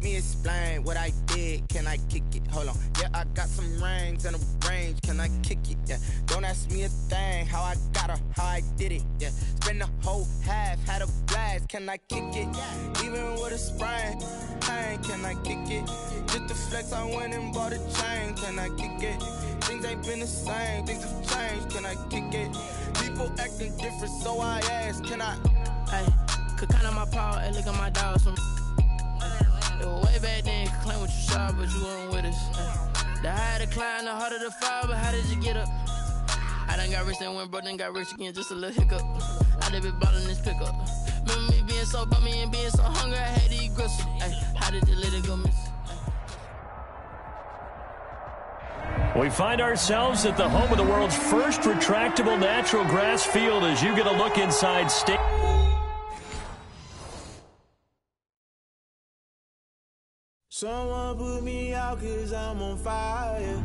me explain what I did. Can I kick it? Hold on. Yeah, I got some rings and a range. Can I kick it? Yeah. Don't ask me a thing. How I got her, how I did it. Yeah. Spend the whole half, had a blast. Can I kick it? Even with a sprain, pain. Can I kick it? Just the flex, I went and bought a chain. Can I kick it? Things ain't been the same. Things have changed. Can I kick it? People acting different, so I ask. Can I? Hey, could count on my power and look at my dogs. It was way back then, could claim what you saw, but you weren't with us. The higher the climb, the harder the fall, but how did you get up? I done got rich and went broke, then got rich again, just a little hiccup. I done been ballin' this pickup. Remember me being so bummy and being so hungry, I had to eat gristle. Ay, how did you let it go miss? We find ourselves at the home of the world's first retractable natural grass field as you get a look inside state. Someone put me out 'cause I'm on fire.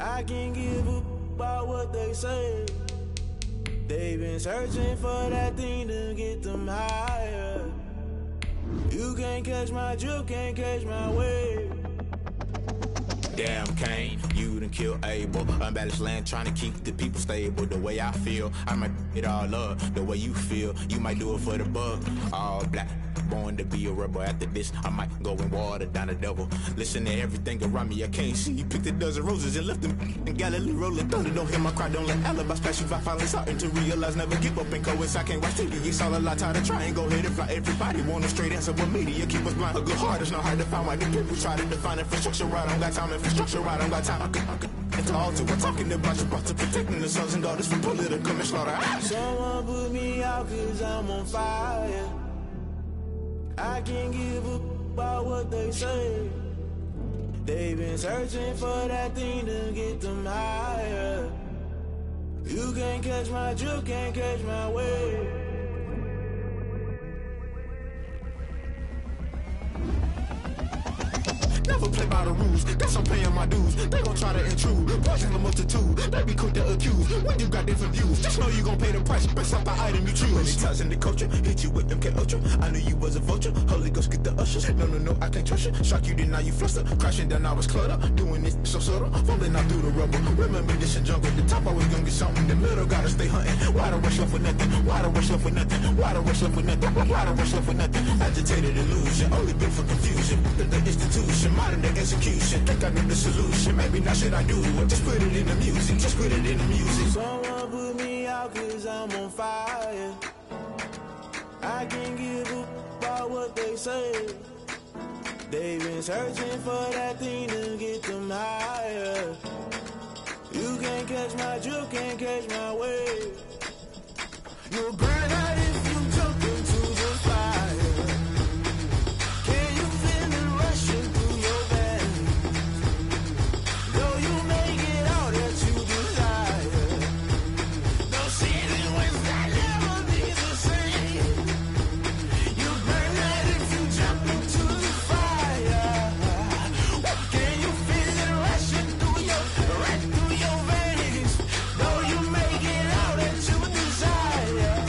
I can't give up about what they say. They've been searching for that thing to get them higher. You can't catch my drift, can't catch my wave. Damn, Kane, you done killed Abel. Unbalanced land, trying to keep the people stable. The way I feel, I might it all up. The way you feel, you might do it for the buck. All black, born to be a rebel. After this, I might go and water down the devil. Listen to everything around me, I can't see. You picked a dozen roses and left them in Galilee rolling thunder. Don't hear my cry, don't let alibis pass you by. Finally starting to realize, never give up and coincide. I can't watch TV, it's all a lot. Tired of trying, go ahead and fly. Everybody want a straight answer, but media keep us blind. A good heart is not hard to find. Why the people try to define infrastructure right? I don't got time, infrastructure right, I don't got time. It's all to we're talking about you, about to protecting the sons and daughters from political manslaughter. Someone put me out 'cause I'm on fire. I can't give up about what they say. They've been searching for that thing to get them higher. You can't catch my drift, can't catch my wave. Never play by the rules, guess I'm paying my dues. They gon' try to intrude, poison the multitude. They be quick to accuse, when you got different views. Just know you gon' pay the price, based off the item you choose. Many times in the culture, hit you with them K-Ultra. I knew you was a vulture, Holy Ghost get the ushers. No, I can't trust you. Shock you, then now you fluster. Crashing down, I was cluttered. Doing this so subtle, falling out through the rubble. Remember this in jungle, the top always gonna get something. The middle gotta stay hunting. Why the rush left with nothing? Why the rush left with nothing? Why the rush left with nothing? Why the rush left with nothing? Agitated illusion, only built for confusion. The institution, modern day execution. Think I know the solution, maybe not should I do it. Just put it in the music, just put it in the music. Someone put me out 'cause I'm on fire. I can't give up about what they say. They've been searching for that thing to get them higher. You can't catch my drift, can't catch my wave. You'll burn out if you jump into the fire. Can you feel it rushing through your veins? Though you make it all that you desire. No ceiling wins that never be the same. You burn out if you jump into the fire. Can you feel it rushing through your veins? Though you make it all that you desire.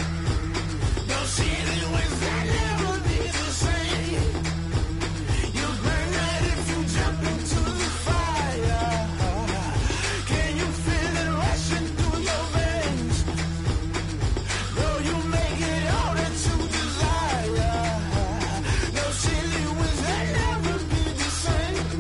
No ceiling wins that never be the same. You burn out if you jump into the fire. Can you feel it rushing through your veins? Though you make it all that you desire. No ceiling wins that never be the same.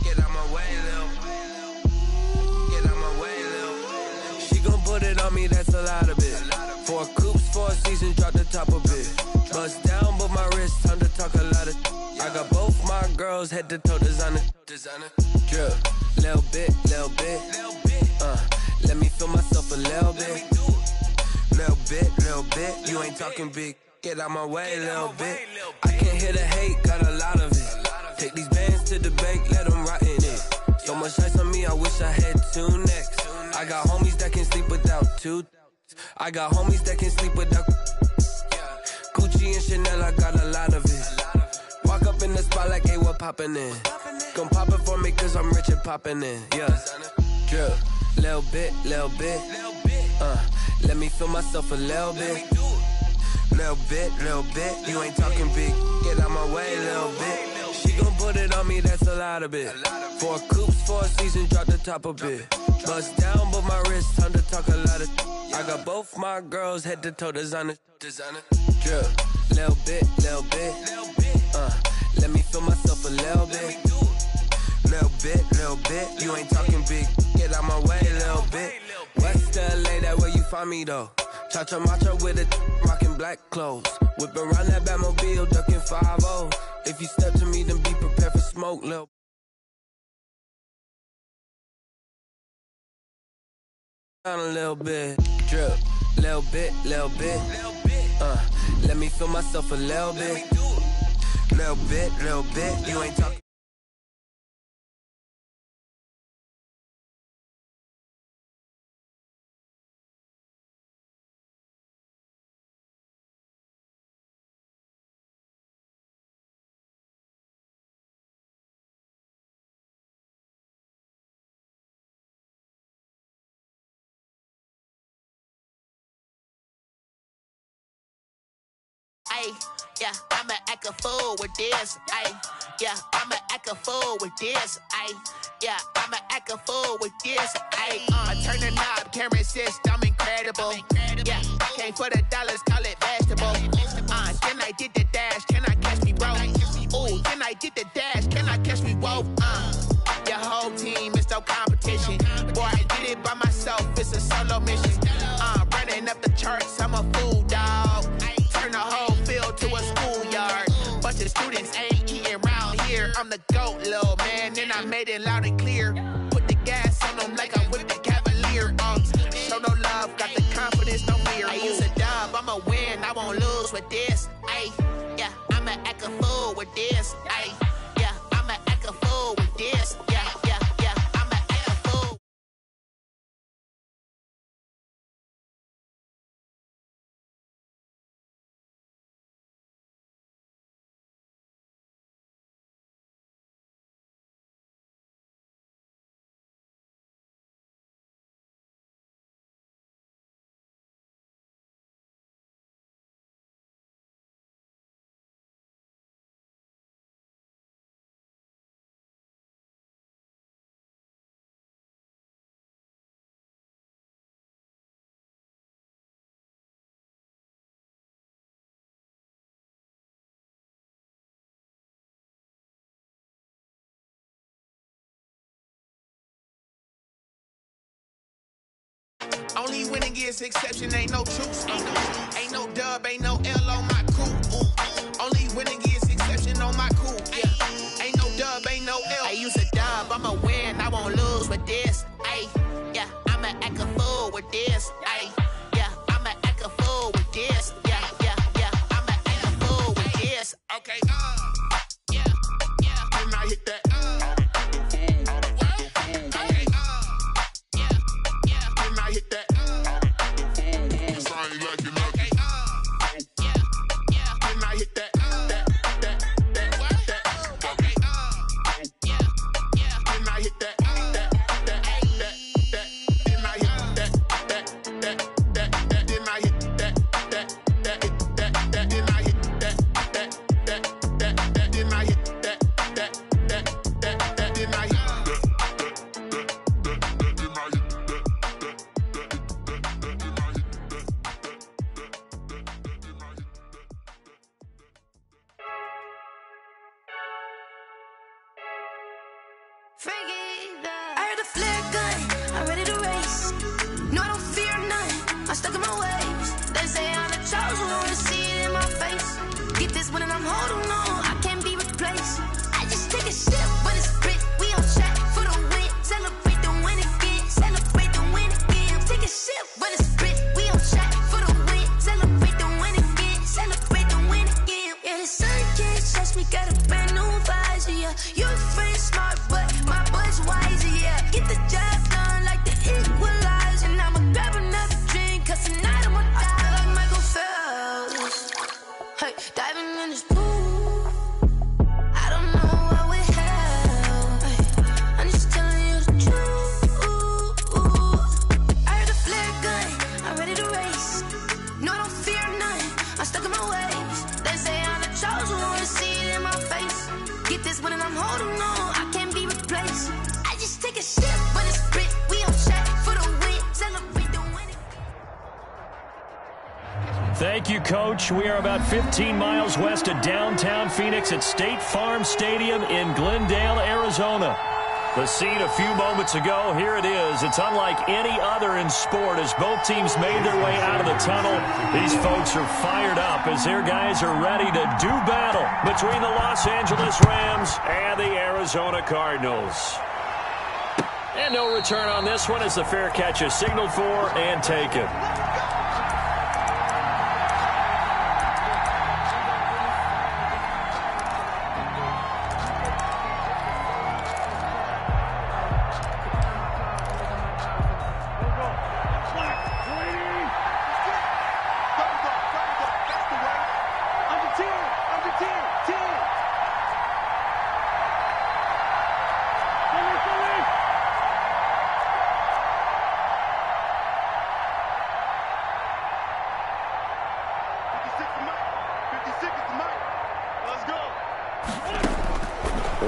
Get out my way, Lil. Get out my way, Lil. She gon' put it on me, that's a lot of it. 4 coops, 4 seasons, drop the top of it. Bust down, but my wrist, time to talk a lot of. I got both my girls, head to toe designer. Drip, little bit. Let me feel myself a little bit. Little bit, you ain't talking big. Get out my way, little bit. I can't hear the hate, got a lot of it. Take these bands to the bank, let them rot in it. So much ice on me, I wish I had two necks. I got homies that can sleep without two. I got homies that can sleep without Gucci and Chanel, I got a lot of it. Walk up in the spot like, hey, what poppin' in? Gon' pop it for me cause I'm rich and poppin' in, yeah. Drip, little bit. Let me feel myself a little bit. Little bit, you ain't talking big. Get out my way, little bit. She gon' put it on me, that's a lot of it. 4 coops, 4 seasons, drop the top a bit. Bust down, but my wrist, time to talk a lot of. I got both my girls, head to toe designer. Drip, little bit. Let me feel myself a little bit. Little bit, you ain't talking big. Get out my way, little bit. West LA, that where you find me though. Cha-cha matcha with it, rockin' black clothes. Whip around that Batmobile, ducking 5-0. If you step to me, then be prepared for smoke, lil'. Down a little bit, drip, little bit. Let me feel myself a little bit. Little bit, you ain't talking. Ay, yeah, I'ma act a fool with this. Ay, yeah, I'ma act a fool with this. Ay, yeah, I'ma act a fool with this. Ay, I turn the knob, camera assist, I'm incredible. Yeah, came for the dollars, call it vegetable. Then I did the dash, can I catch me, bro? Ooh, then I did the dash, can I catch me, whoa? Your whole team is no competition. Boy, I did it by myself, it's a solo mission. Running up the charts, I'm a fool, dog. Turn the whole field to a schoolyard. Bunch of students ain't eating round here. I'm the GOAT, little man, and I made it loud and clear. Put the gas on them like I'm with the Cavalier. Show no love, got the confidence, no fear. I use a dub, I'ma win, I won't lose with this. Ay, yeah, I'ma act a fool with this. Ay, yeah, I'ma act a fool with this. Yeah, I'ma act a fool. Only winning is exception, ain't no truth. Ain't no dub, ain't no L on my crew. Only winning is exception on my crew. Yeah, ain't no dub, ain't no L. I use a dub, I'ma win, I won't lose with this. Ay, yeah, I'ma act a fool with this. Ay, yeah, I'ma act a fool with this. Yeah, I'ma act a fool with this. Okay, yeah, when I hit that. Hit that. Sound like you know. Okay. When I hit that. Okay. When I hit that. Then I hit that. Then I hit that. Then I hit that. Then I hit that. Then I hit. I heard the flare gun, I'm ready to race. No, I don't fear none, I'm stuck in my ways. They say I'm the chosen one, to see it in my face. Get this one and I'm holding on, I can't be replaced. I just take a sip when it's split, we on track for the win. Celebrate the win again, celebrate the win again. Take a sip when it's split, we on track for the Thank you, Coach. We are about 15 miles west of downtown Phoenix at State Farm Stadium in Glendale, Arizona. The scene a few moments ago, here it is. It's unlike any other in sport as both teams made their way out of the tunnel. These folks are fired up as their guys are ready to do battle between the Los Angeles Rams and the Arizona Cardinals. And no return on this one as the fair catch is signaled for and taken.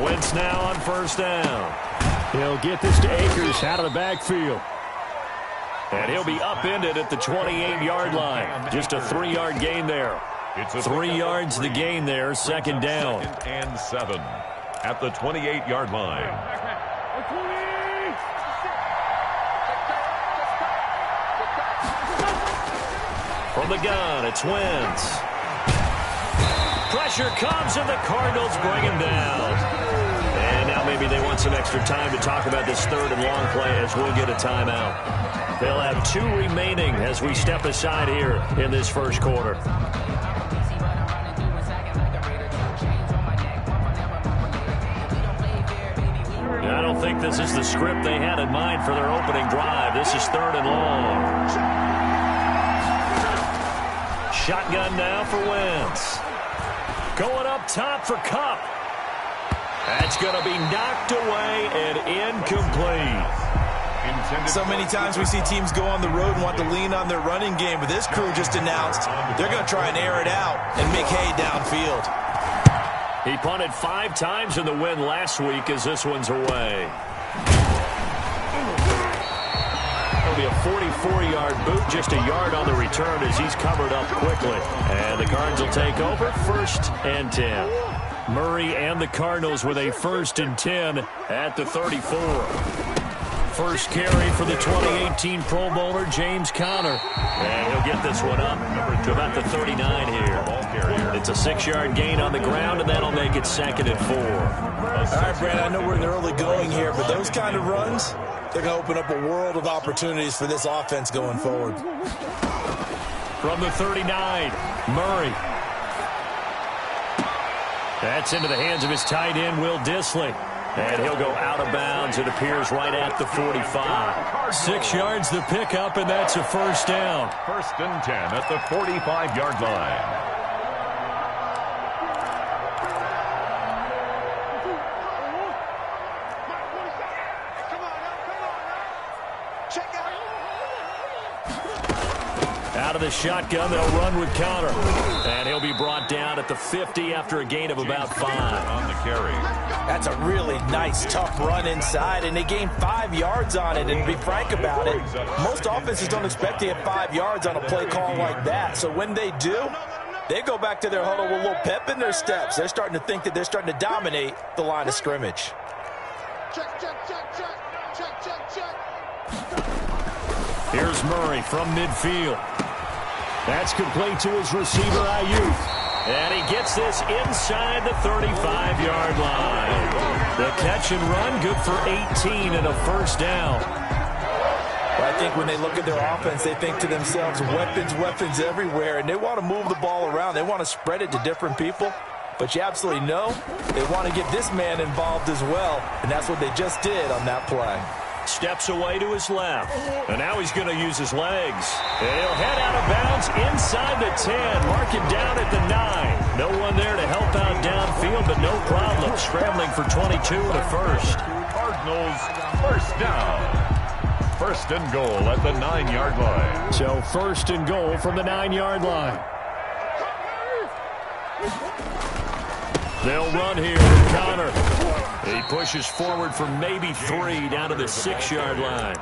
Wentz now on first down. He'll get this to Akers out of the backfield. And he'll be upended at the 28-yard line. Just a 3-yard gain there. 3 yards the gain there, second down. 2nd and 7 at the 28-yard line. From the gun, it's Wentz. Pressure comes, and the Cardinals bring him down. And now maybe they want some extra time to talk about this third and long play as we'll get a timeout. They'll have 2 remaining as we step aside here in this first quarter. I don't think this is the script they had in mind for their opening drive. This is third and long. Shotgun now for Wentz. Going up top for Kupp. That's going to be knocked away and incomplete. So many times we see teams go on the road and want to lean on their running game, but this crew just announced they're going to try and air it out and make hay downfield. He punted 5 times in the win last week as this one's away. It'll be a 44-yard boot, just a yard on the return as he's covered up quickly. And the Cards will take over, 1st and 10. Murray and the Cardinals with a 1st and 10 at the 34. First carry for the 2018 Pro Bowler, James Conner. And he'll get this one up to about the 39 here. It's a 6-yard gain on the ground, and that'll make it 2nd and 4. All right, Brad, I know we're in the early going here, but those kind of runs, they're going to open up a world of opportunities for this offense going forward. From the 39, Murray. That's into the hands of his tight end, Will Dissly. And he'll go out of bounds, it appears, right at the 45. 6 yards the pickup, and that's a first down. 1st and 10 at the 45-yard line. Out of the shotgun, they'll run with Conner. And he'll be brought down at the 50 after a gain of about 5. On the carry. That's a really nice, tough run inside, and they gained 5 yards on it. And to be frank about it, most offenses don't expect to get 5 yards on a play call like that. So when they do, they go back to their huddle with a little pep in their steps. They're starting to think that they're starting to dominate the line of scrimmage. Here's Murray from midfield. That's complete to his receiver, Ayuk. And he gets this inside the 35-yard line. The catch and run, good for 18 and a first down. But I think when they look at their offense, they think to themselves, weapons, weapons everywhere, and they want to move the ball around. They want to spread it to different people. But you absolutely know they want to get this man involved as well, and that's what they just did on that play. Steps away to his left. And now he's going to use his legs. And he'll head out of bounds inside the 10. Mark him down at the 9. No one there to help out downfield, but no problem. Scrambling for 22 and a first. Cardinals, first down. 1st and goal at the 9-yard line. So 1st and goal from the 9-yard line. They'll run here with Conner. He pushes forward for maybe 3 down to the 6-yard line.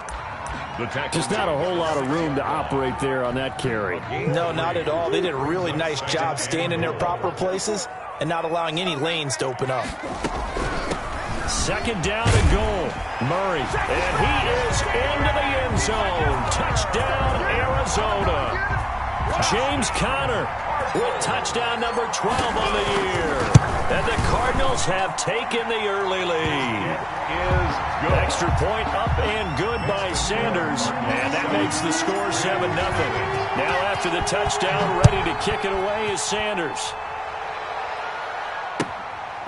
Just not a whole lot of room to operate there on that carry. No, not at all. They did a really nice job staying in their proper places and not allowing any lanes to open up. Second down and goal. Murray, and he is into the end zone. Touchdown, Arizona. James Conner with touchdown number 12 on the year. And the Cardinals have taken the early lead. Extra point up and good by Sanders. And that makes the score 7-0. Now after the touchdown, ready to kick it away is Sanders.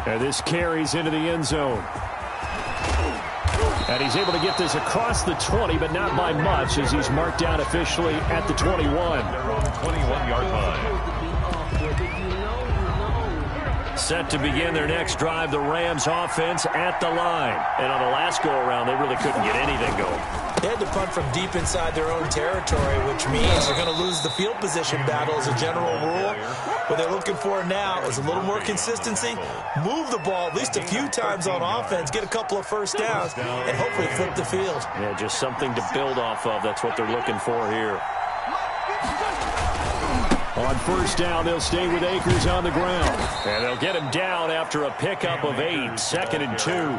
And this carries into the end zone. And he's able to get this across the 20, but not by much, as he's marked down officially at the 21. They're on 21-yard line. Set to begin their next drive, the Rams offense at the line. And on the last go-around, they really couldn't get anything going. They had to punt from deep inside their own territory, which means they're going to lose the field position battle as a general rule. What they're looking for now is a little more consistency, move the ball at least a few times on offense, get a couple of first downs, and hopefully flip the field. Yeah, just something to build off of. That's what they're looking for here. On first down, they'll stay with Akers on the ground. And they'll get him down after a pickup of 8, 2nd and 2.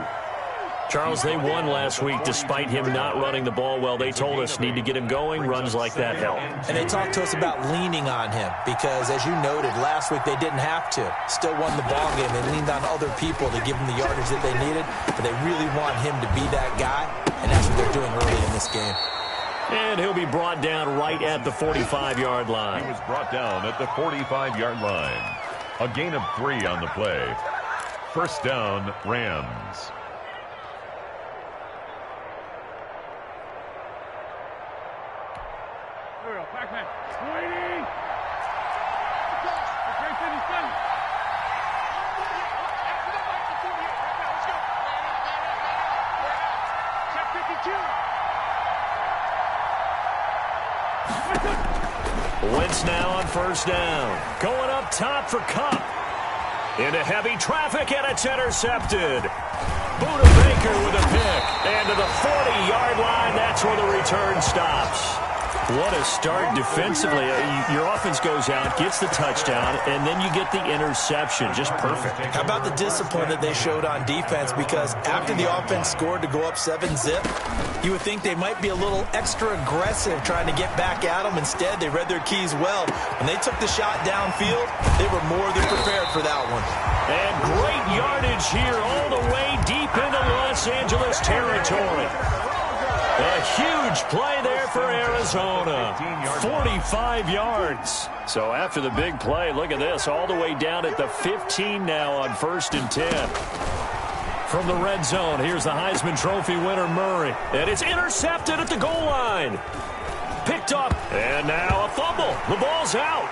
Charles, they won last week despite him not running the ball well. They told us need to get him going. Runs like that help. And they talked to us about leaning on him because, as you noted, last week they didn't have to. Still won the ball game. They leaned on other people to give them the yardage that they needed, but they really want him to be that guy, and that's what they're doing early in this game. And he'll be brought down right at the 45-yard line. He was brought down at the 45-yard line. A gain of 3 on the play. First down, Rams. Wentz now on first down. Going up top for Kupp. Into heavy traffic, and it's intercepted. Buda Baker with a pick. And to the 40-yard line, that's where the return stops. What a start defensively. Your offense goes out, gets the touchdown, and then you get the interception. Just perfect. How about the discipline that they showed on defense? Because after the offense scored to go up 7-zip, you would think they might be a little extra aggressive trying to get back at them. Instead, they read their keys well. When they took the shot downfield, they were more than prepared for that one. And great yardage here all the way deep into Los Angeles territory. A huge play there for Arizona. 45 yards. So after the big play, look at this, all the way down at the 15 now on 1st and 10. From the red zone, here's the Heisman Trophy winner, Murray. And it's intercepted at the goal line. Picked up, and now a fumble. The ball's out.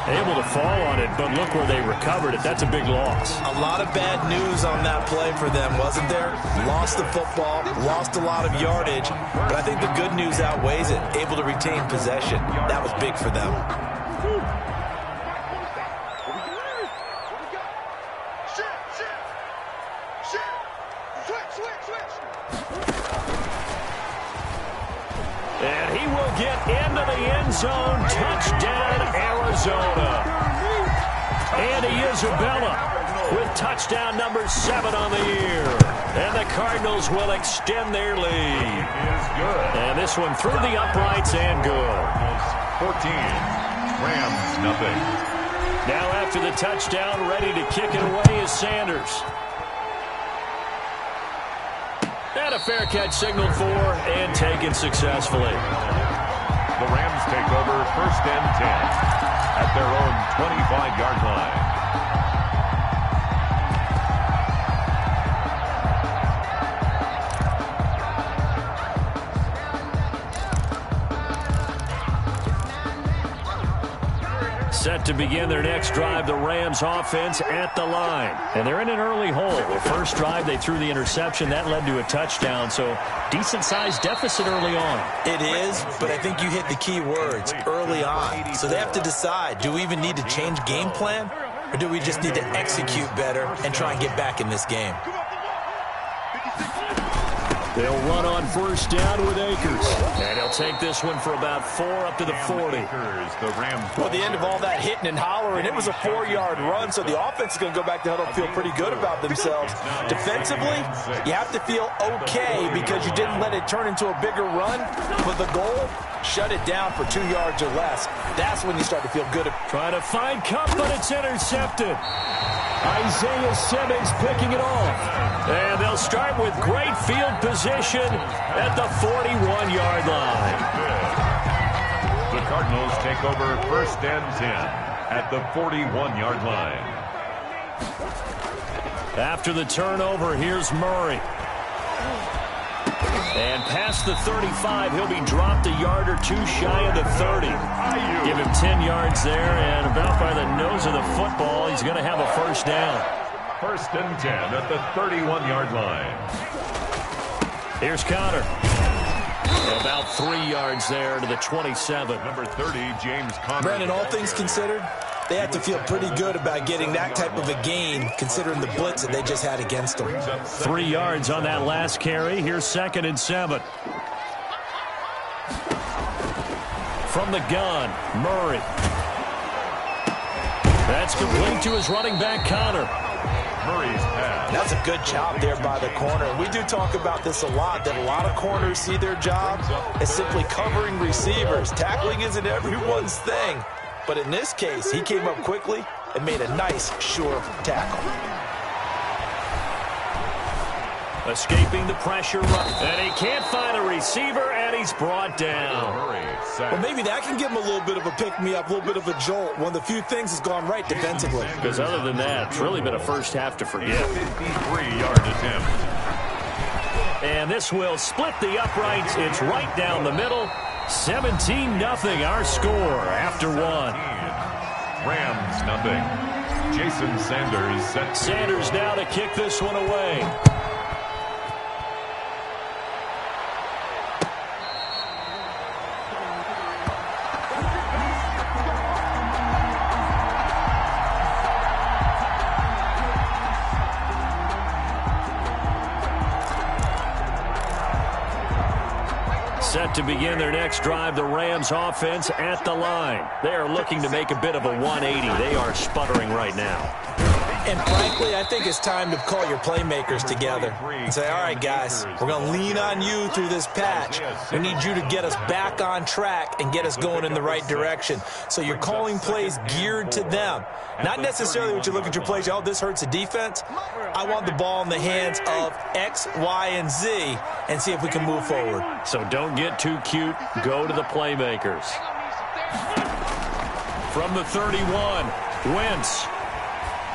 Able to fall on it, but look where they recovered it. That's a big loss. A lot of bad news on that play for them, wasn't there? Lost the football, lost a lot of yardage, but I think the good news outweighs it. Able to retain possession. That was big for them. And he will get into the end zone. Touchdown, Arizona. Andy Isabella with touchdown number 7 on the year. And the Cardinals will extend their lead. And this one through the uprights and good. 14. Rams, nothing. Now after the touchdown, ready to kick it away is Sanders. And a fair catch signaled for and taken successfully. The Rams take over 1st and 10 at their own 25-yard line. Set to begin their next drive, the Rams offense at the line. And they're in an early hole. The first drive, they threw the interception. That led to a touchdown, so decent-sized deficit early on. It is, but I think you hit the key words, early on. So they have to decide, do we even need to change game plan, or do we just need to execute better and try and get back in this game? They'll run on first down with Akers. And he'll take this one for about 4 up to the 40. Well, at the end of all that hitting and hollering, it was a 4-yard run, so the offense is going to go back to huddle and feel pretty good about themselves. Defensively, you have to feel okay because you didn't let it turn into a bigger run. But the goal, shut it down for 2 yards or less. That's when you start to feel good. Trying to find Cup, but it's intercepted. Isaiah Simmons picking it off. And they'll start with great field position at the 41-yard line. The Cardinals take over 1st and 10 at the 41-yard line. After the turnover, here's Murray. And past the 35, he'll be dropped a yard or 2 shy of the 30. Give him 10 yards there, and about by the nose of the football, he's going to have a first down. 1st and 10 at the 31-yard line. Here's Connor. About 3 yards there to the 27. Number 30, James Conner. Brandon, all things considered, they have to feel pretty good about getting that type of a gain, considering the blitz that they just had against them. 3 yards on that last carry. Here's 2nd and 7. From the gun, Murray. That's complete to his running back, Connor. Murray's pass. That's a good job there by the corner. And we do talk about this a lot, that a lot of corners see their job as simply covering receivers. Tackling isn't everyone's thing. But in this case, he came up quickly and made a nice, sure tackle. Escaping the pressure, and he can't find a receiver, and he's brought down. Well, maybe that can give him a little bit of a pick-me-up, a little bit of a jolt. One of the few things that's gone right defensively. Because other than that, it's really been a first half to forget. 53-yard attempt. And this will split the uprights. It's right down the middle. 17-0 our score after 1. Rams nothing. Jason Sanders set. Sanders now to kick this one away. Set to begin their next drive, the Rams offense at the line. They are looking to make a bit of a 180. They are sputtering right now. And frankly, I think it's time to call your playmakers together and say, all right, guys, we're going to lean on you through this patch. We need you to get us back on track and get us going in the right direction. So you're calling plays geared to them. Not necessarily what you look at your plays, oh, this hurts the defense. I want the ball in the hands of X, Y, and Z and see if we can move forward. So don't get too cute. Go to the playmakers. From the 31, Wentz.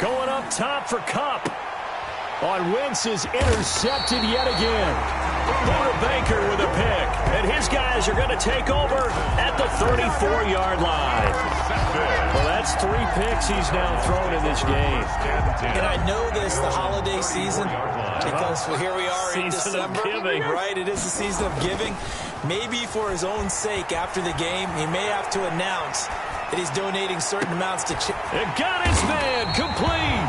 Going up top for Cup. On Wentz is intercepted yet again. Buda Baker with a pick. And his guys are going to take over at the 34-yard line. Well, that's 3 picks he's now thrown in this game. And I know this, the holiday season, because here we are in December. Right, it is the season of giving. Maybe for his own sake, after the game, he may have to announce that he's donating certain amounts to It got his man complete.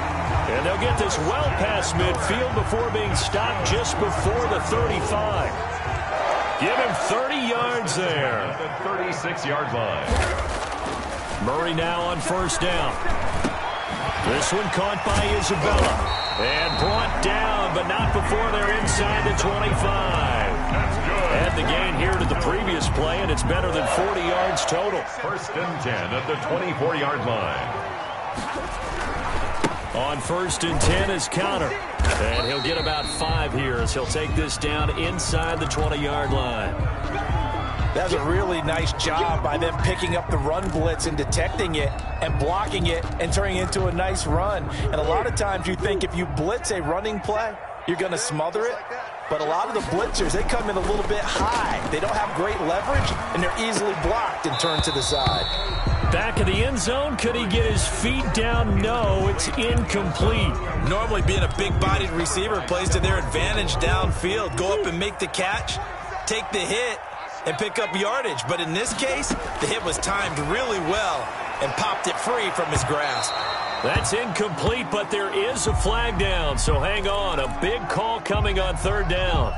And they'll get this well past midfield before being stopped just before the 35. Give him 30 yards there. At the 36-yard line. Murray now on first down. This one caught by Isabella. And brought down, but not before they're inside the 25. Add the gain here to the previous play, and it's better than 40 yards total. 1st and 10 at the 24-yard line. On 1st and 10 is Connor. And he'll get about 5 here as he'll take this down inside the 20-yard line. That's a really nice job by them picking up the run blitz and detecting it and blocking it and turning it into a nice run. And a lot of times you think if you blitz a running play, you're going to smother it. But a lot of the blitzers, they come in a little bit high. They don't have great leverage, and they're easily blocked and turned to the side. Back of the end zone, could he get his feet down? No, it's incomplete. Normally being a big-bodied receiver plays to their advantage downfield. Go up and make the catch, take the hit, and pick up yardage. But in this case, the hit was timed really well and popped it free from his grasp. That's incomplete, but there is a flag down, so hang on. A big call coming on 3rd down.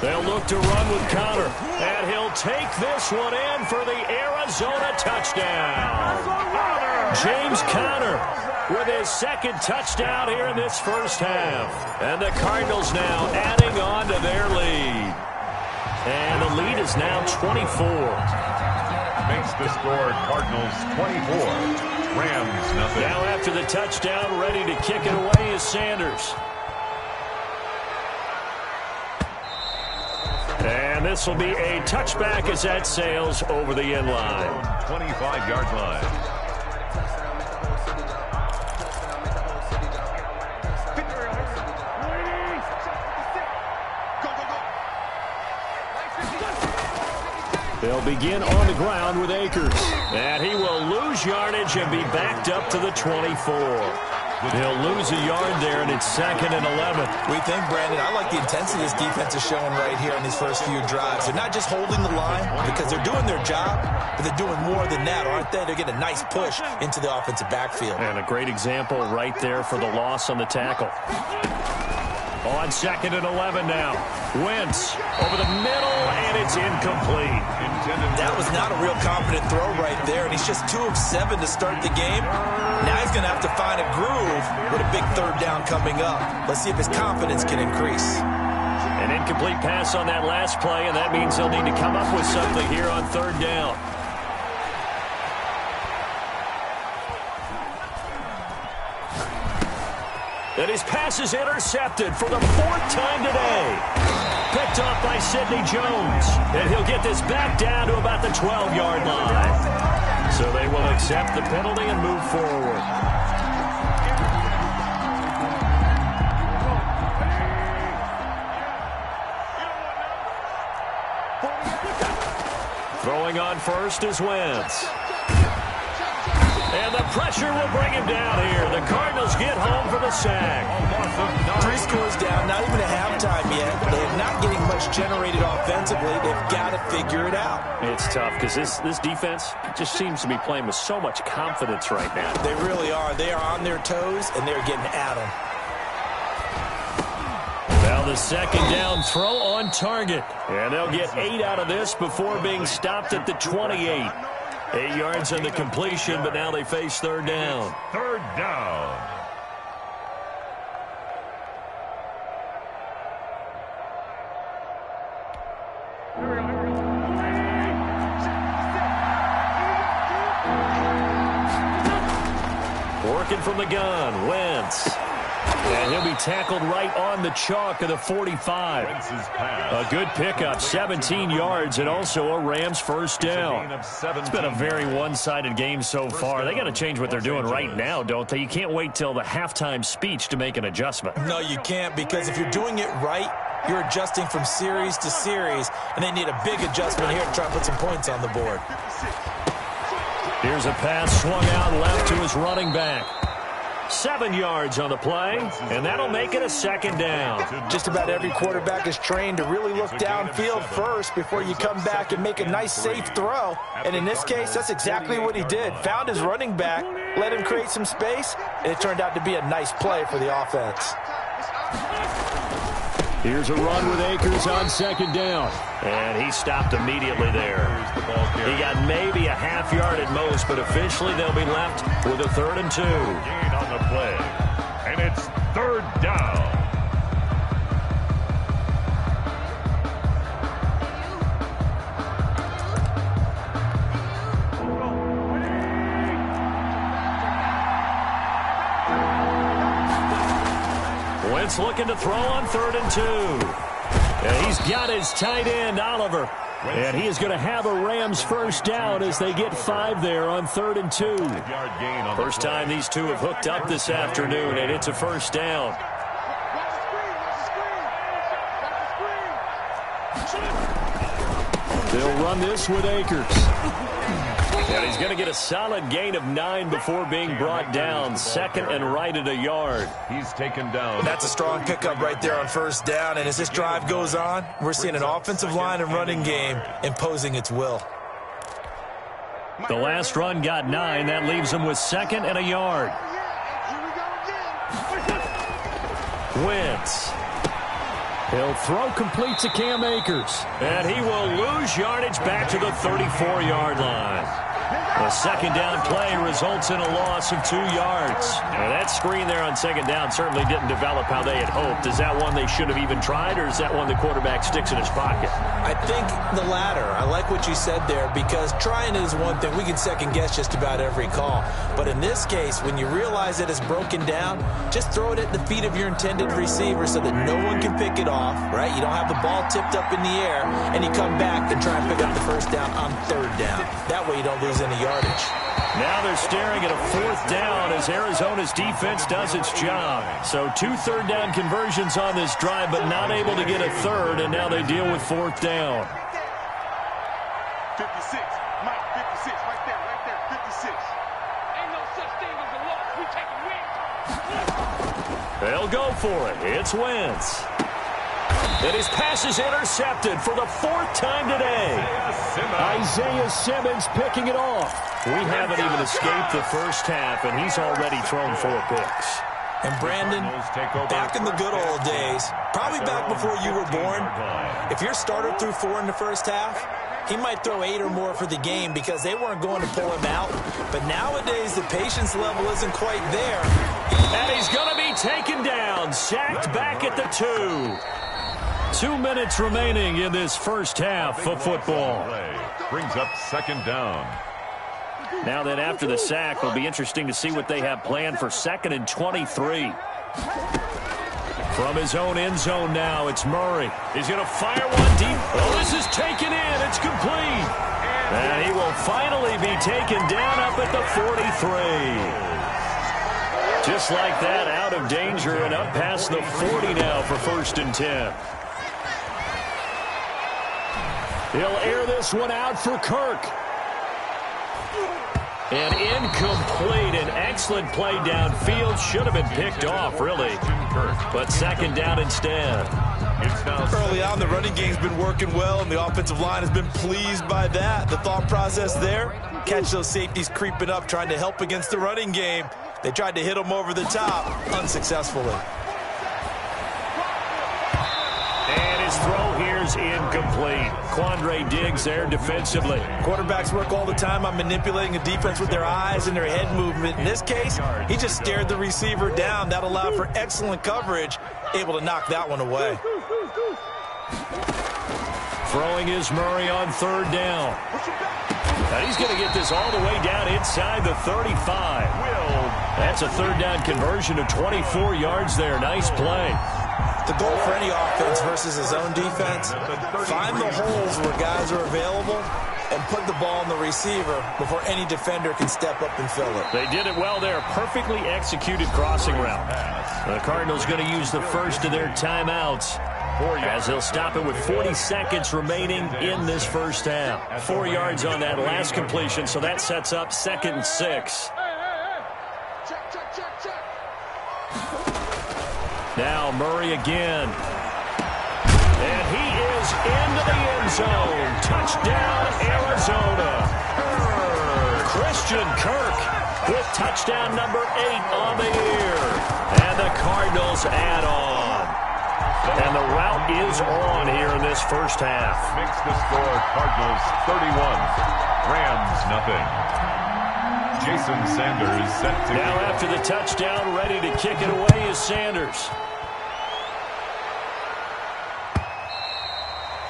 They'll look to run with Connor, and he'll take this one in for the Arizona touchdown. James Conner with his second touchdown here in this first half. And the Cardinals now adding on to their lead. And the lead is now 24. Makes the score Cardinals 24, Rams nothing. Now after the touchdown, ready to kick it away is Sanders. And this will be a touchback as that sails over the end line. 25-yard line. They'll begin on the ground with Akers. And he will lose yardage and be backed up to the 24. He'll lose a yard there, and it's 2nd and 11. We think, Brandon, I like the intensity this defense is showing right here in these first few drives. They're not just holding the line because they're doing their job, but they're doing more than that, aren't they? They're getting a nice push into the offensive backfield. And a great example right there for the loss on the tackle. On 2nd and 11 now. Wentz over the middle, and it's incomplete. That was not a real confident throw right there, and he's just 2 of 7 to start the game. Now he's going to have to find a groove with a big 3rd down coming up. Let's see if his confidence can increase. An incomplete pass on that last play, and that means he'll need to come up with something here on 3rd down. And his pass is intercepted for the 4th time today. Picked off by Sidney Jones. And he'll get this back down to about the 12-yard line. So they will accept the penalty and move forward. Throwing on first is Wentz. And the pressure will bring him down here. The Cardinals get home for the sack. 3 scores down, not even at halftime yet. They're not getting much generated offensively. They've got to figure it out. It's tough because this defense just seems to be playing with so much confidence right now. They really are. They are on their toes, and they're getting at them. Now the 2nd down throw on target. And they'll get 8 out of this before being stopped at the 28. 8 yards on the completion, but now they face 3rd down. 3rd down. Working from the gun, Wentz. And he'll be tackled right on the chalk of the 45. A good pickup, 17 yards, and also a Rams 1st down. It's been a very one-sided game so far. They got to change what they're doing right now, don't they? You can't wait till the halftime speech to make an adjustment. No, you can't, because if you're doing it right, you're adjusting from series to series, and they need a big adjustment here to try to put some points on the board. Here's a pass swung out left to his running back. 7 yards on the play, and that'll make it a 2nd down. Just about every quarterback is trained to really look downfield first before you come back and make a nice, safe throw. And in this case, that's exactly what he did. Found his running back, let him create some space, and it turned out to be a nice play for the offense. Here's a run with Akers on 2nd down. And he stopped immediately there. He got maybe a half yard at most, but officially they'll be left with a 3rd and 2. Gain on the play. And it's 3rd down. Wentz looking to throw on 3rd and 2. And he's got his tight end, Oliver. And he is going to have a Rams 1st down as they get 5 there on 3rd and 2. First time these two have hooked up this afternoon, and it's a 1st down. They'll run this with Akers. And he's going to get a solid gain of 9 before being brought down. 2nd and right at a yard. He's taken down. That's a strong pickup right there on 1st down. And as this drive goes on, we're seeing an offensive line and running game imposing its will. The last run got 9. That leaves him with 2nd and a yard. Wentz. He'll throw complete to Cam Akers. And he will lose yardage back to the 34-yard line. The second down play results in a loss of 2 yards. And that screen there on second down certainly didn't develop how they had hoped. Is that one they should have even tried, or is that one the quarterback sticks in his pocket? I think the latter. I like what you said there, because trying is one thing. We can second guess just about every call. But in this case, when you realize that it's broken down, just throw it at the feet of your intended receiver so that no one can pick it off, right? You don't have the ball tipped up in the air, and you come back and try and pick up the first down on third down. That way you don't lose any yardage. Now they're staring at a fourth down as Arizona's defense does its job. So 2 third-down conversions on this drive, but not able to get a third, and now they deal with fourth down. 56, Mike, 56, right there, 56. Ain't no such thing as a loss. We take a win. They'll go for it. It's Wentz. And his pass is intercepted for the 4th time today. Isaiah Simmons picking it off. We haven't even escaped the first half, and he's already thrown 4 picks. And Brandon, back in the good old days, probably back before you were born, if your starter threw 4 in the first half, he might throw 8 or more for the game because they weren't going to pull him out. But nowadays, the patience level isn't quite there. And he's going to be taken down, sacked back at the 2. 2 minutes remaining in this first half of football. Brings up second down. Now then, after the sack, it'll be interesting to see what they have planned for 2nd and 23. From his own end zone now, it's Murray. He's going to fire one deep. Oh, this is taken in. It's complete. And he will finally be taken down up at the 43. Just like that, out of danger and up past the 40 now for 1st and 10. He'll air this one out for Kirk. And incomplete. An excellent play downfield. Should have been picked off, really. But 2nd down instead. Early on, the running game's been working well, and the offensive line has been pleased by that. The thought process there, catch those safeties creeping up, trying to help against the running game. They tried to hit them over the top, unsuccessfully. And his throw here's incomplete. Quandre Diggs there defensively. Quarterbacks work all the time on manipulating a defense with their eyes and their head movement. In this case, he just stared the receiver down. That allowed for excellent coverage, able to knock that one away. Throwing is Murray on 3rd down. Now he's going to get this all the way down inside the 35. That's a 3rd down conversion of 24 yards there. Nice play. The goal for any offense versus his own defense, find the holes where guys are available and put the ball on the receiver before any defender can step up and fill it. They did it well there. Perfectly executed crossing route. The Cardinals going to use the first of their timeouts as they'll stop it with 40 seconds remaining in this first half. 4 yards on that last completion, so that sets up 2nd and 6. Now Murray again. And he is into the end zone. Touchdown, Arizona. Christian Kirk with touchdown number 8 on the year. And the Cardinals add on. And the route is on here in this first half. Makes the score Cardinals 31, Rams nothing. Jason Sanders set to now after the touchdown, ready to kick it away is Sanders.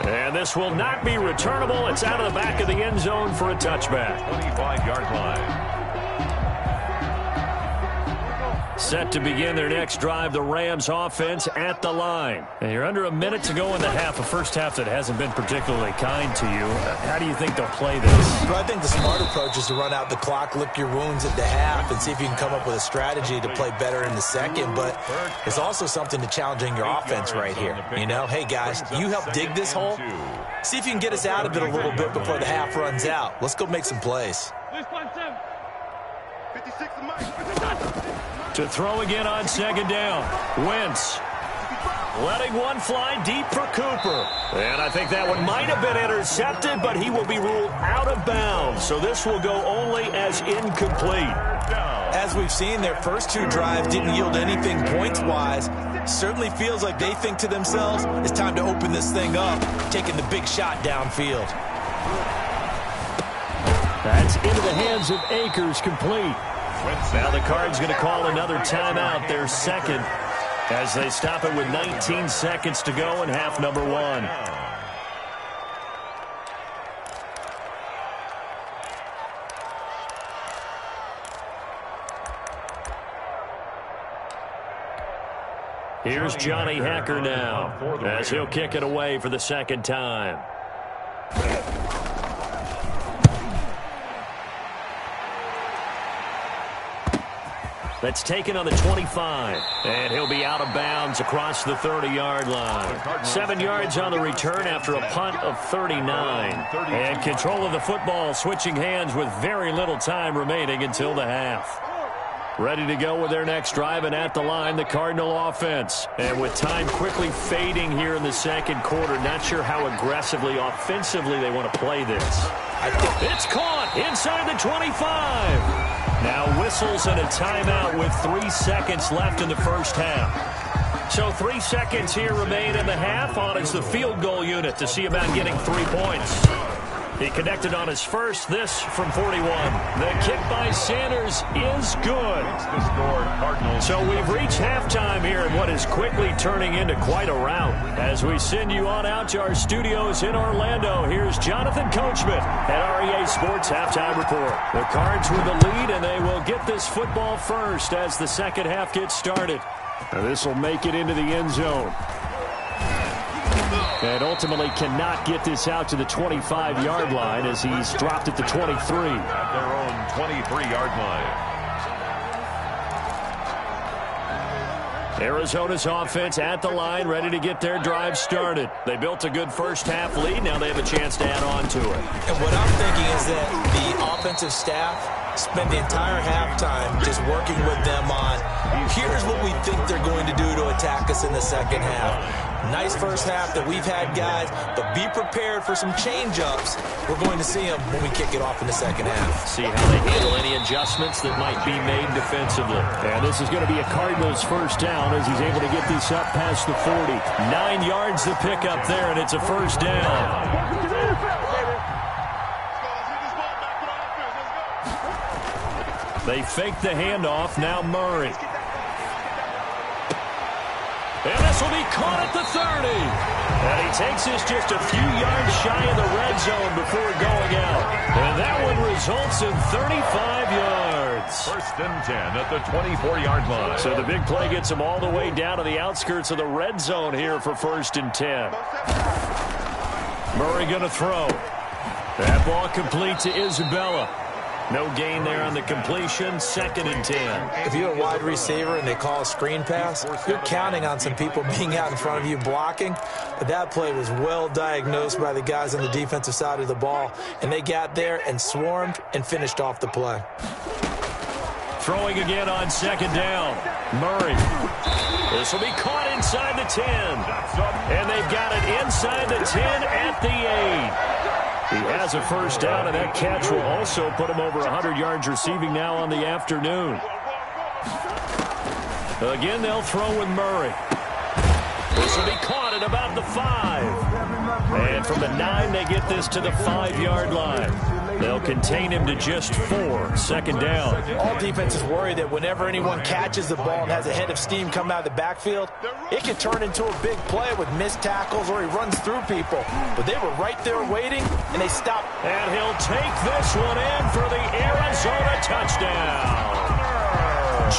And this will not be returnable. It's out of the back of the end zone for a touchback. 25-yard line. Set to begin their next drive, the Rams offense at the line. And you're under a minute to go in the half, a first half that hasn't been particularly kind to you. How do you think they'll play this? Well, I think the smart approach is to run out the clock, lick your wounds at the half, and see if you can come up with a strategy to play better in the second. But there's also something to challenging your offense right here. You know, hey, guys, you help dig this hole. See if you can get us out of it a little bit before the half runs out. Let's go make some plays. To throw again on 2nd down. Wentz. Letting one fly deep for Cooper. And I think that one might have been intercepted, but he will be ruled out of bounds. So this will go only as incomplete. As we've seen, their first two drives didn't yield anything points-wise. Certainly feels like they think to themselves, it's time to open this thing up, taking the big shot downfield. That's into the hands of Akers, complete. Now the Cards going to call another timeout, their second, as they stop it with 19 seconds to go in half number one. Here's Johnny Hekker now, as he'll kick it away for the second time. That's taken on the 25, and he'll be out of bounds across the 30-yard line. 7 yards on the return after a punt of 39. And control of the football switching hands with very little time remaining until the half. Ready to go with their next drive, and at the line, the Cardinal offense. And with time quickly fading here in the second quarter, not sure how aggressively, offensively they want to play this. It's caught inside the 25. Now whistles and a timeout with 3 seconds left in the first half. So 3 seconds here remain in the half. On is the field goal unit to see about getting 3 points. He connected on his first, this from 41. The kick by Sanders is good. So we've reached halftime here in what is quickly turning into quite a rout. As we send you on out to our studios in Orlando, here's Jonathan Coachman at REA Sports Halftime Report. The Cards with the lead, and they will get this football first as the second half gets started. Now this will make it into the end zone. And ultimately cannot get this out to the 25-yard line as he's dropped at the 23. At their own 23-yard line. Arizona's offense at the line, ready to get their drive started. They built a good first-half lead. Now they have a chance to add on to it. And what I'm thinking is that the offensive staff spent the entire halftime just working with them on, here's what we think they're going to do to attack us in the second half. Nice first half that we've had, guys, but be prepared for some change-ups. We're going to see them when we kick it off in the second half. See how they handle any adjustments that might be made defensively. And this is going to be a Cardinals first down as he's able to get this up past the 40. 9 yards to pick up there, and it's a first down. They fake the handoff. Now Murray. And this will be caught at the 30. And he takes this just a few yards shy of the red zone before going out. And that one results in 35 yards. First and 10 at the 24-yard line. So the big play gets him all the way down to the outskirts of the red zone here for first and 10. Murray going to throw. That ball complete to Isabella. No gain there on the completion, second and 10. If you're a wide receiver and they call a screen pass, you're counting on some people being out in front of you blocking. But that play was well diagnosed by the guys on the defensive side of the ball. And they got there and swarmed and finished off the play. Throwing again on second down. Murray. This will be caught inside the 10. And they've got it inside the 10 at the 8. He has a first down, and that catch will also put him over 100 yards receiving now on the afternoon. Again, they'll throw with Murray. This will be caught at about the 5. And from the 9, they get this to the 5-yard line. They'll contain him to just 4. Second down. All defenses worry that whenever anyone catches the ball and has a head of steam come out of the backfield, it can turn into a big play with missed tackles or he runs through people. But they were right there waiting, and they stopped. And he'll take this one in for the Arizona touchdown.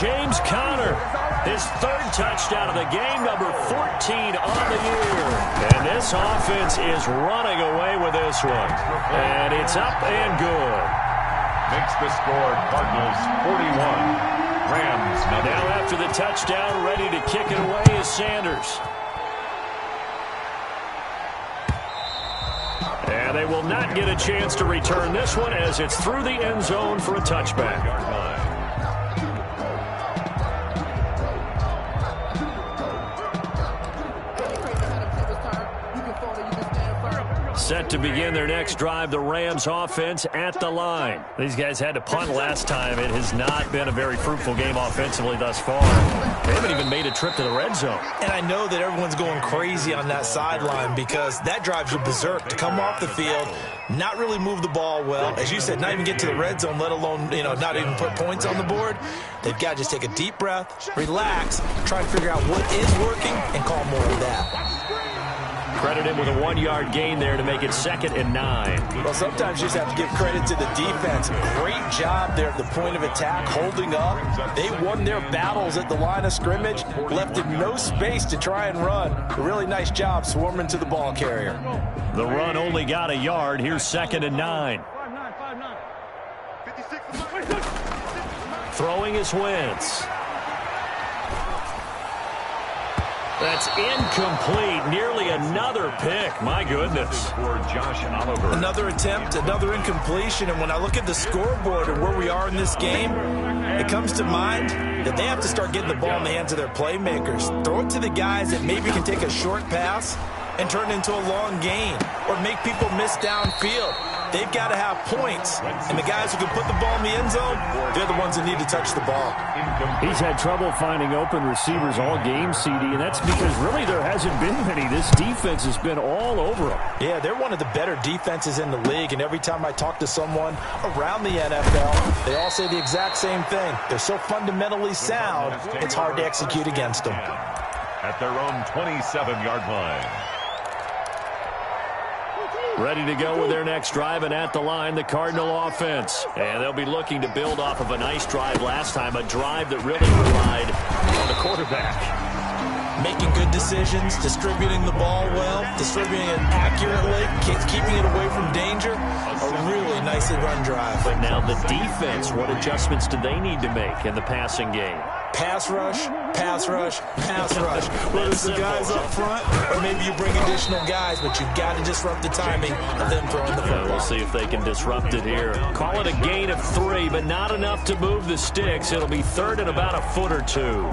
James Conner, his 3rd touchdown of the game, number 14 on the year. And this offense is running away with this one. And it's up and good. Makes the score Cardinals 41. Rams nothing. Now after the touchdown, ready to kick it away is Sanders. And they will not get a chance to return this one as it's through the end zone for a touchback. set to begin their next drive. The Rams offense at the line. These guys had to punt last time. It has not been a very fruitful game offensively thus far. They haven't even made a trip to the red zone. And I know that everyone's going crazy on that sideline because that drives you berserk to come off the field, not really move the ball well. As you said, not even get to the red zone, let alone, not even put points on the board. They've got to just take a deep breath, relax, try to figure out what is working, and call more of that. Credit him with a 1-yard gain there to make it 2nd and 9. Well, sometimes you just have to give credit to the defense. Great job there at the point of attack, holding up. They won their battles at the line of scrimmage, left him no space to try and run. A really nice job swarming to the ball carrier. The run only got a yard. Here's 2nd and 9. Throwing is Wentz. That's incomplete. Nearly another pick. My goodness. For Josh Oliver. Another attempt, another incompletion. And when I look at the scoreboard and where we are in this game, it comes to mind that they have to start getting the ball in the hands of their playmakers. Throw it to the guys that maybe can take a short pass and turn it into a long gain or make people miss downfield. They've got to have points. And the guys who can put the ball in the end zone, they're the ones that need to touch the ball. He's had trouble finding open receivers all game, CD, and that's because really there hasn't been many. This defense has been all over them. Yeah, they're one of the better defenses in the league, and every time I talk to someone around the NFL, they all say the exact same thing. They're so fundamentally sound, it's hard to execute against them. At their own 27-yard line. Ready to go with their next drive, and at the line, the Cardinal offense. And they'll be looking to build off of a nice drive last time, a drive that really relied on the quarterback. Making good decisions, distributing the ball well, distributing it accurately, keeping it away from danger. A really nicely run drive. But now the defense, what adjustments do they need to make in the passing game? Pass rush, pass rush, pass rush. Whether it's the guys up front or maybe you bring additional guys, but you've got to disrupt the timing of them throwing the football. We'll see if they can disrupt it here. Call it a gain of 3, but not enough to move the sticks. It'll be 3rd and about a foot or 2.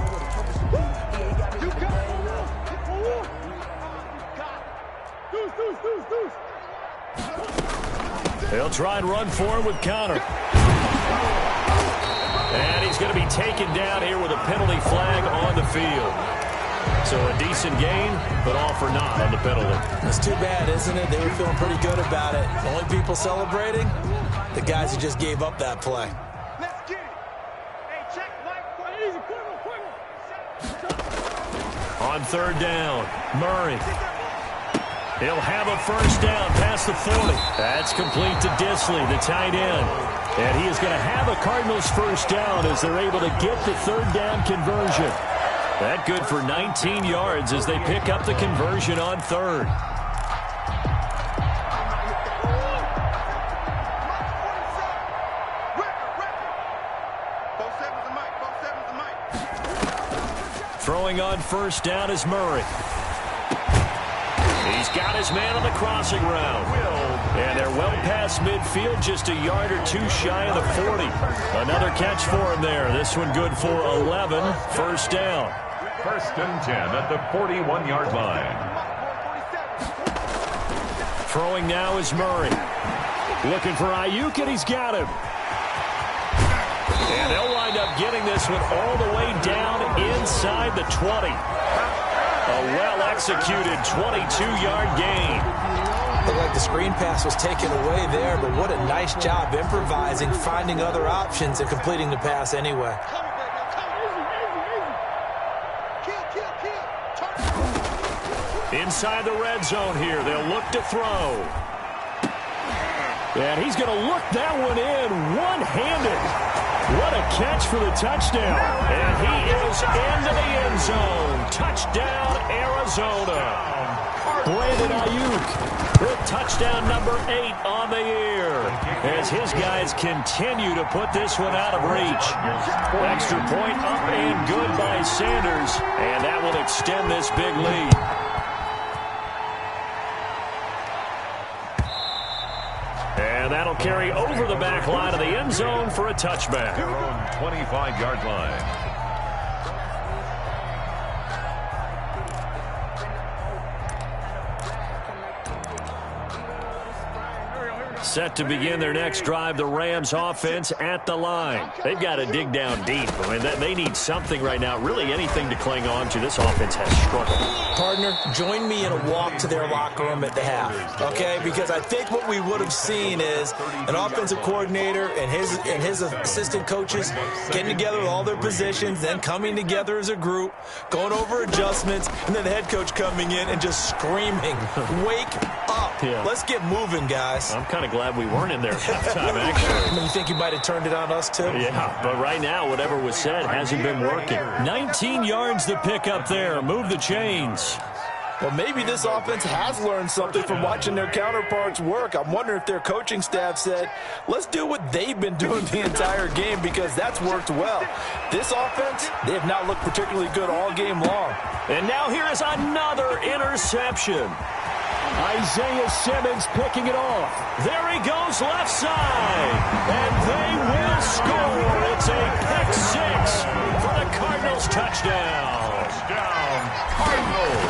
They'll try and run for him with Connor. And he's going to be taken down here with a penalty flag on the field. So a decent gain, but all for naught on the penalty. It's too bad, isn't it? They were feeling pretty good about it. The only people celebrating, the guys who just gave up that play. Let's get it. Hey, check Mike. Easy, quick. On 3rd down, Murray. He'll have a first down past the 40. That's complete to Disley, the tight end. And he is going to have a Cardinals first down as they're able to get the 3rd down conversion. That good for 19 yards as they pick up the conversion on 3rd. Throwing on first down is Murray. He's got his man on the crossing route. And they're well past midfield, just a yard or 2 shy of the 40. Another catch for him there. This one good for 11. First down. 1st and 10 at the 41-yard line. Throwing now is Murray. Looking for Ayuk, and he's got him. And they'll wind up getting this one all the way down inside the 20. A well-executed 22-yard gain. Looked like the screen pass was taken away there, but what a nice job improvising, finding other options, and completing the pass anyway. Inside the red zone here, they'll look to throw. And he's going to look that one in one-handed. What a catch for the touchdown. And he is into the end zone. Touchdown, Arizona. Brandon Ayuk with touchdown number 8 on the year as his guys continue to put this one out of reach. Extra point up and good by Sanders, and that will extend this big lead. And that'll carry over the back line of the end zone for a touchback. Their own 25-yard line. Set to begin their next drive, the Rams offense at the line. They've got to dig down deep. I mean, they need something right now, really anything to cling on to. This offense has struggled. Partner, join me in a walk to their locker room at the half, okay? Because I think what we would have seen is an offensive coordinator and his assistant coaches getting together with all their positions, then coming together as a group, going over adjustments, and then the head coach coming in and just screaming, wake up. Yeah. Let's get moving, guys. I'm kind of glad we weren't in there at halftime, actually. I mean, you think you might have turned it on us, too? Yeah, but right now, whatever was said hasn't been working. 19 yards to pick up there. Move the chains. Well, maybe this offense has learned something from watching their counterparts work. I'm wondering if their coaching staff said, let's do what they've been doing the entire game, because that's worked well. This offense, they have not looked particularly good all game long. And now here is another interception. Isaiah Simmons picking it off. There he goes left side. And they will score. It's a pick six for the Cardinals touchdown. Touchdown, Cardinals.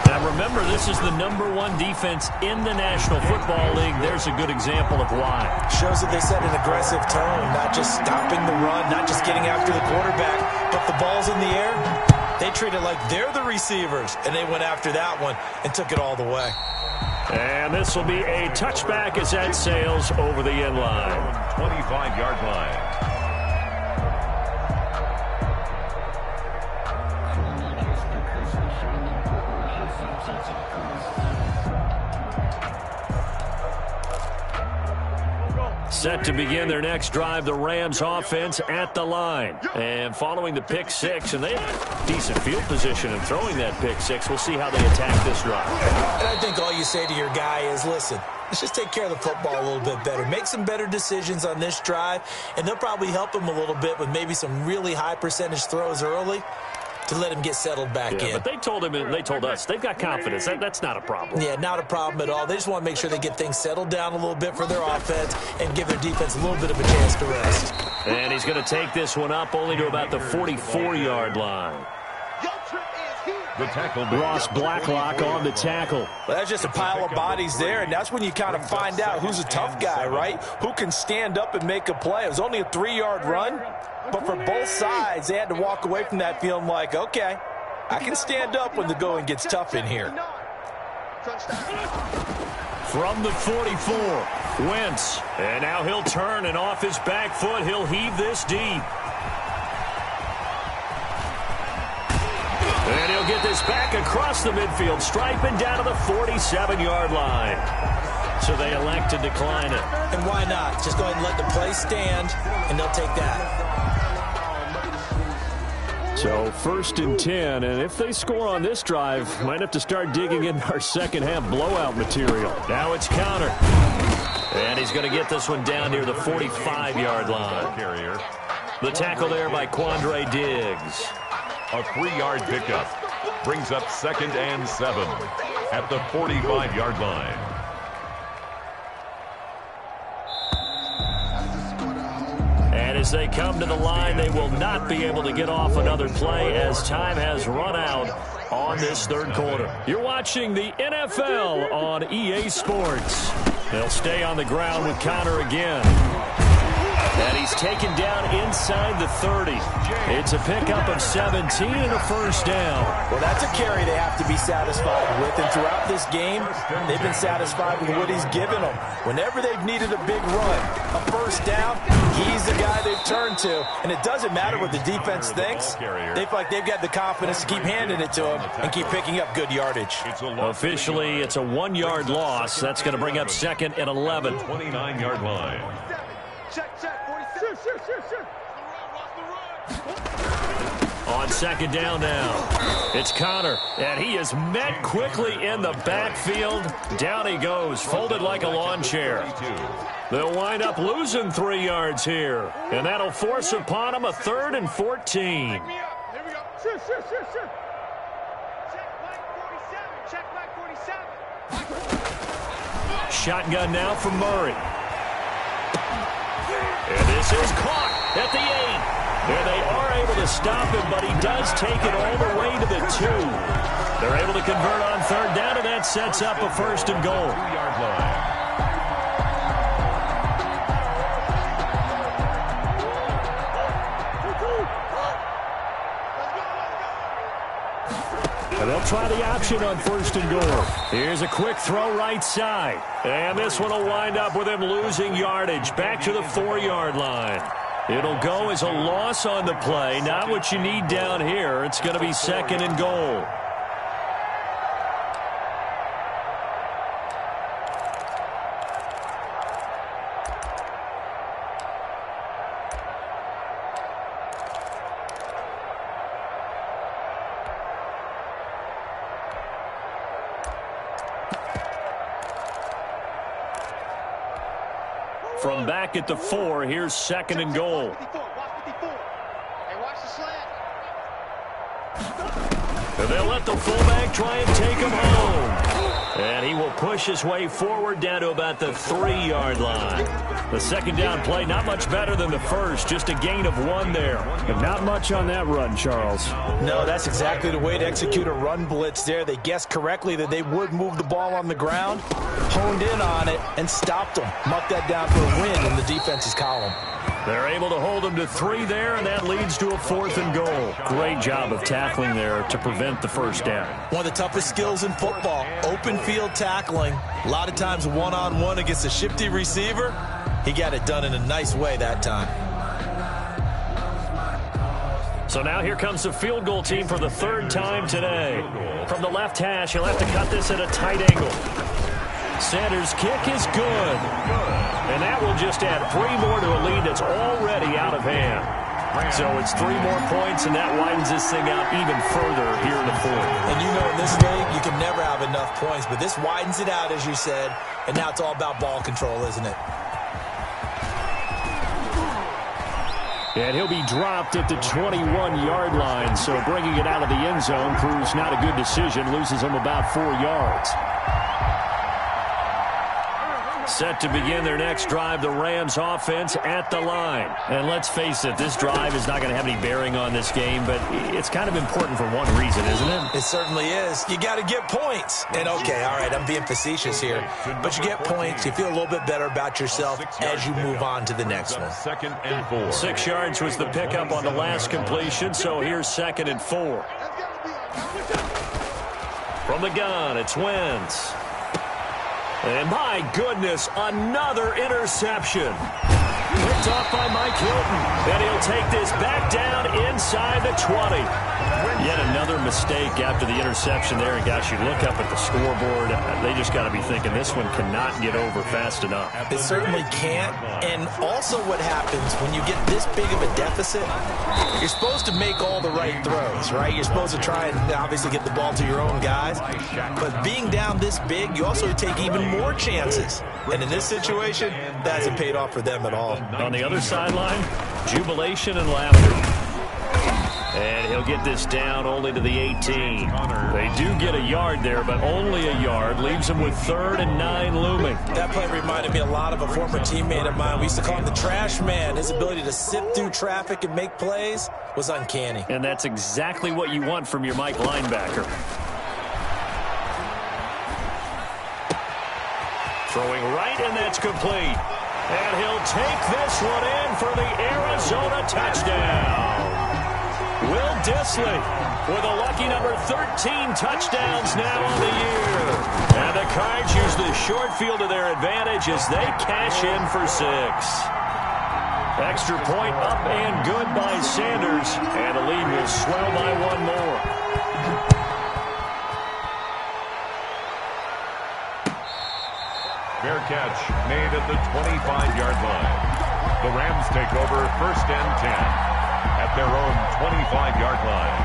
Now remember, this is the #1 defense in the National Football League. There's a good example of why. Shows that they set an aggressive tone, not just stopping the run, not just getting after the quarterback, but the ball's in the air. They treat it like they're the receivers, and they went after that one and took it all the way. And this will be a touchback as that sails over the end line. 25-yard line. Set to begin their next drive, the Rams offense at the line. And following the pick six, and they have decent field position in throwing that pick six. We'll see how they attack this drive. And I think all you say to your guy is, listen, let's just take care of the football a little bit better. Make some better decisions on this drive, and they'll probably help him a little bit with maybe some really high percentage throws early to let him get settled back in. But they told him and they told us they've got confidence. That's not a problem. Yeah, not a problem at all. They just want to make sure they get things settled down a little bit for their offense and give their defense a little bit of a chance to rest. And he's going to take this one up only to about the 44-yard line. The tackle. Ross Blacklock on the tackle. Well, that's just a pile of bodies there, and that's when you kind of find out who's a tough guy, right? Who can stand up and make a play. It was only a 3-yard run, but for both sides, they had to walk away from that feeling like, okay, I can stand up when the going gets tough in here. From the 44, Wentz. And now he'll turn, and off his back foot, he'll heave this deep. And he'll get this back across the midfield stripe and down to the 47-yard line. So they elect to decline it. And why not? Just go ahead and let the play stand, and they'll take that. So 1st and 10, and if they score on this drive, might have to start digging in our second half blowout material. Now it's counter. And he's going to get this one down near the 45-yard line. The tackle there by Quandre Diggs. A 3-yard pickup brings up 2nd and 7 at the 45-yard line. And as they come to the line, they will not be able to get off another play as time has run out on this third quarter. You're watching the NFL on EA Sports. They'll stay on the ground with Connor again. And he's taken down inside the 30. It's a pickup of 17 and a first down. Well, that's a carry they have to be satisfied with. And throughout this game, they've been satisfied with what he's given them. Whenever they've needed a big run, a first down, he's the guy they've turned to. And it doesn't matter what the defense thinks. They feel like they've got the confidence to keep handing it to him and keep picking up good yardage. Officially, it's a 1-yard loss. That's going to bring up 2nd and 11. 29-yard line. On 2nd down now, it's Connor, and he is met quickly in the backfield. Down he goes, folded like a lawn chair. They'll wind up losing 3 yards here, and that'll force upon him a 3rd and 14. Shotgun now from Murray. And this is caught at the 8. And they are able to stop him, but he does take it all the way to the 2. They're able to convert on 3rd down, and that sets up a 1st and goal. 2-yard line. And they'll try the option on 1st and goal. Here's a quick throw right side. And this one will wind up with him losing yardage back to the 4-yard line. It'll go as a loss on the play. Not what you need down here. It's going to be 2nd and goal. From back at the 4, here's 2nd and goal. And they'll let the fullback try and take him home. And he will push his way forward down to about the 3-yard line. The 2nd down play, not much better than the first, just a gain of 1 there. And not much on that run, Charles. No, that's exactly the way to execute a run blitz there. They guessed correctly that they would move the ball on the ground, honed in on it, and stopped them. Mucked that down for a win in the defense's column. They're able to hold him to 3 there, and that leads to a 4th and goal. Great job of tackling there to prevent the 1st down. One of the toughest skills in football, open field tackling. A lot of times one-on-one against a shifty receiver. He got it done in a nice way that time. So now here comes the field goal team for the 3rd time today. From the left hash, he'll have to cut this at a tight angle. Sanders' kick is good. And that will just add 3 more to a lead that's already out of hand. So it's 3 more points, and that widens this thing out even further here in the 4th. And you know in this league, you can never have enough points, but this widens it out, as you said, and now it's all about ball control, isn't it? And he'll be dropped at the 21-yard line, so bringing it out of the end zone proves not a good decision, loses him about 4 yards. Set to begin their next drive, the Rams offense at the line. And let's face it, this drive is not going to have any bearing on this game, but it's kind of important for one reason, isn't it? It certainly is. You got to get points. And okay, all right, I'm being facetious here, but you get points, you feel a little bit better about yourself as you move on to the next one. 2nd and 4. 6 yards was the pickup on the last completion, so here's 2nd and 4. From the gun, it's Wentz. And my goodness, another interception. Picked off by Mike Hilton. And he'll take this back down inside the 20. Yet another mistake after the interception there. And gosh, you look up at the scoreboard, they just got to be thinking this one cannot get over fast enough. It certainly can't. And also what happens when you get this big of a deficit, you're supposed to make all the right throws, right? You're supposed to try and obviously get the ball to your own guys. But being down this big, you also take even more chances. And in this situation, that hasn't paid off for them at all. On the other sideline, jubilation and laughter. And he'll get this down only to the 18. They do get a yard there, but only a yard. Leaves them with 3rd and 9 looming. That play reminded me a lot of a former teammate of mine. We used to call him the trash man. His ability to sift through traffic and make plays was uncanny. And that's exactly what you want from your Mike linebacker. Throwing right, and that's complete. And he'll take this one in for the Arizona touchdown. Will Dissly with a lucky number 13 touchdowns now on the year. And the Cards use the short field to their advantage as they cash in for 6. Extra point up and good by Sanders. And the lead will swell by 1 more. Fair catch made at the 25-yard line. The Rams take over 1st and 10 at their own 25-yard line.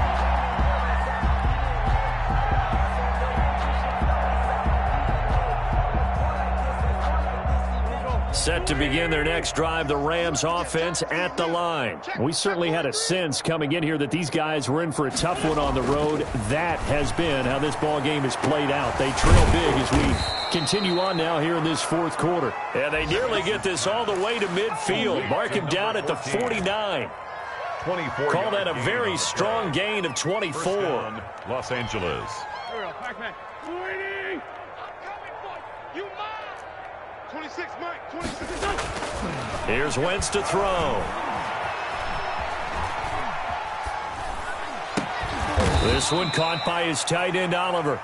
Set to begin their next drive, the Rams offense at the line. We certainly had a sense coming in here that these guys were in for a tough one on the road. That has been how this ball game has played out. They trail big as we continue on now here in this 4th quarter. And they nearly get this all the way to midfield. Mark him down at the 49. Call that a very strong gain of 24. Los Angeles. 26, Mike. 26. Here's Wentz to throw. This one caught by his tight end, Oliver.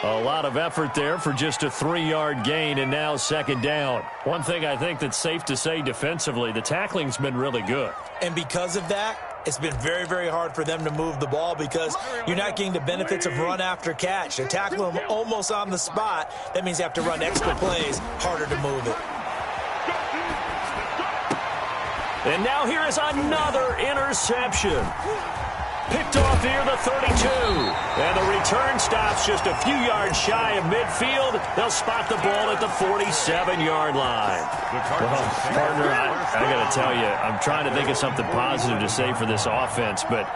A lot of effort there for just a 3-yard gain, and now second down. One thing I think that's safe to say defensively, the tackling's been really good. And because of that, it's been very, very hard for them to move the ball because you're not getting the benefits of run after catch. They're tackling them almost on the spot. That means you have to run extra plays, harder to move it. And now here is another interception. Picked off near the 32. And the return stops just a few yards shy of midfield. They'll spot the ball at the 47-yard line. Well, partner, I got to tell you, I'm trying to think of something positive to say for this offense, but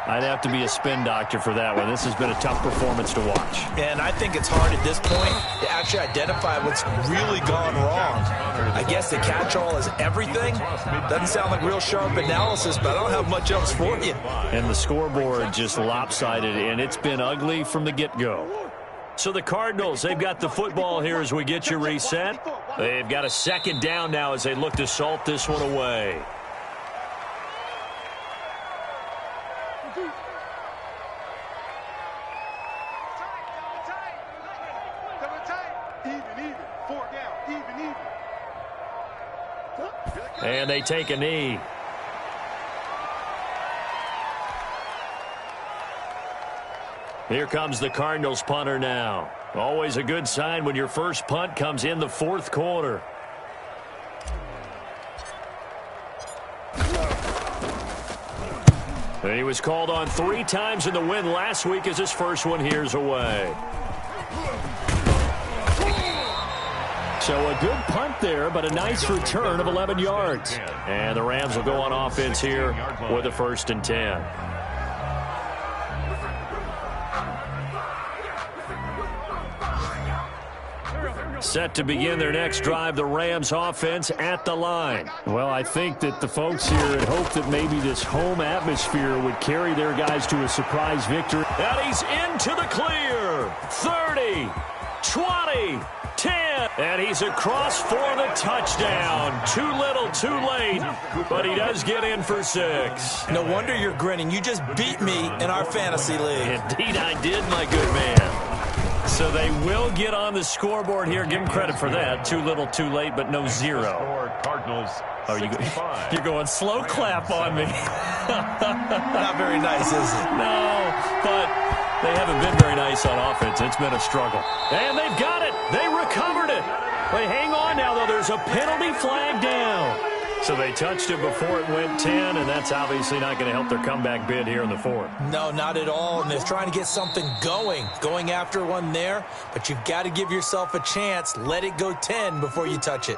I'd have to be a spin doctor for that one. This has been a tough performance to watch. And I think it's hard at this point to actually identify what's really gone wrong. I guess the catch-all is everything. Doesn't sound like real sharp analysis, but I don't have much else for you. And the scoreboard just lopsided, and it's been ugly from the get-go. So the Cardinals, they've got the football here as we get you reset. They've got a second down now as they look to salt this one away. And they take a knee. Here comes the Cardinals punter now. Always a good sign when your first punt comes in the fourth quarter. And he was called on 3 times in the win last week as his first one here's away. So a good punt there, but a nice return of 11 yards. And the Rams will go on offense here with a 1st and 10. Set to begin their next drive, the Rams offense at the line. Well, I think that the folks here had hoped that maybe this home atmosphere would carry their guys to a surprise victory. And he's into the clear. 30, 20, 10, and he's across for the touchdown. Too little, too late, but he does get in for 6. No wonder you're grinning. You just beat me in our fantasy league. Indeed I did, my good man. So they will get on the scoreboard here. Give them credit for that. Too little, too late, but no 0. Cardinals. Oh, you're going slow clap on me. Not very nice, is it? No, but they haven't been very nice on offense. It's been a struggle. And they've got it. They recovered it. They hang on now, though. There's a penalty flag down. So they touched it before it went 10, and that's obviously not going to help their comeback bid here in the 4th. No, not at all, and they're trying to get something going after one there, but you've got to give yourself a chance. Let it go 10 before you touch it.